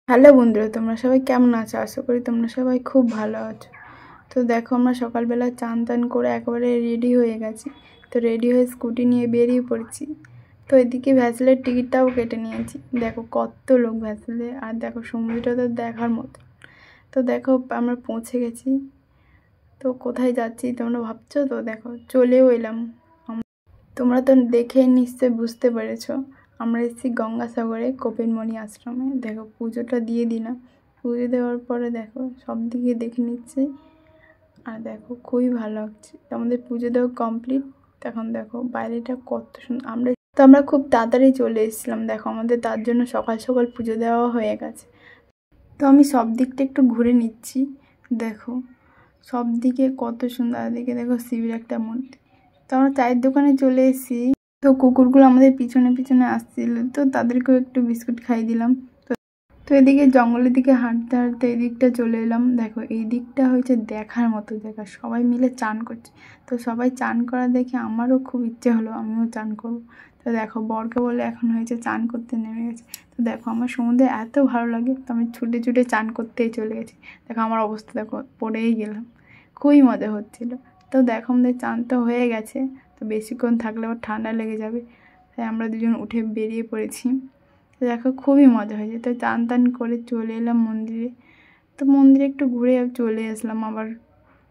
Hello বন্ধুরা, তোমরা সবাই কেমন আছো? আশা করি তোমরা সবাই খুব ভালো আছো। তো দেখো, আমরা সকালবেলা চান টান করে একেবারে রেডি হয়ে গেছি। তো রেডি হয়ে স্কুটি নিয়ে বেরিয়ে পড়েছি। তো এদিকে ভ্যাসেলের টিকিটটাও কেটে নিয়েছি। দেখো কত লোক ভ্যাসেলে, আর দেখো সমুদ্রটা তো দেখার মতো। তো দেখো আমরা পৌঁছে গেছি। তো কোথায় যাচ্ছি তোমরা ভাবছো? তো দেখো চলেও এলাম। তোমরা তো দেখে নিশ্চয়ই বুঝতে পেরেছো, আমরা এসেছি গঙ্গাসাগরে কপিলমণি আশ্রমে। দেখো পুজোটা দিয়ে দিলাম। পুজো দেওয়ার পরে দেখো সব দিকে দেখে নিচ্ছি, আর দেখো খুবই ভালো লাগছে। আমাদের পুজো দেওয়া কমপ্লিট। এখন দেখো বাইরেটা কত সুন্দর। আমরা খুব তাড়াতাড়ি চলে এসেছিলাম। দেখো আমাদের তার জন্য সকাল সকাল পুজো দেওয়া হয়ে গেছে। তো আমি সব দিকটা একটু ঘুরে নিচ্ছি। দেখো সব দিকে কত সুন্দর। দিকে দেখো শিবের একটা মূর্তি। তো আমরা চায়ের দোকানে চলে এসেছি। তো কুকুরগুলো আমাদের পিছনে পিছনে আসছিল, তো তাদেরকেও একটু বিস্কুট খাইয়ে দিলাম। তো এদিকে জঙ্গলের দিকে হাঁটতে হাঁটতে এদিকটা চলে এলাম। দেখো এই দিকটা হয়েছে দেখার মতো জায়গা, সবাই মিলে চান করছে। তো সবাই চান করা দেখে আমারও খুব ইচ্ছে হলো আমিও চান করবো। তো দেখো বরকে বলে এখন হয়েছে চান করতে নেমে গেছে। তো দেখো আমার সমুদ্রে এত ভালো লাগে, তো আমি ছুটে ছুটে চান করতেই চলে গেছি। দেখো আমার অবস্থা দেখো, পড়েই গেলাম। খুবই মজা হচ্ছিলো। তো দেখো আমাদের চান তো হয়ে গেছে। তো বেশিক্ষণ থাকলে আবার ঠান্ডা লেগে যাবে, তাই আমরা দুজন উঠে বেরিয়ে পড়েছি। তো দেখো খুবই মজা হয়েছে। তো চান টান করে চলে এলাম মন্দিরে। তো মন্দিরে একটু ঘুরে চলে আসলাম। আবার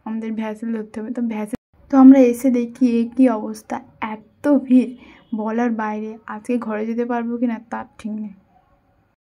আমাদের ভ্যাসেল ধরতে হবে। তো আমরা এসে দেখি কী অবস্থা, এত ভিড় বলার বাইরে। আজকে ঘরে যেতে পারবো কি না তার ঠিক নেই।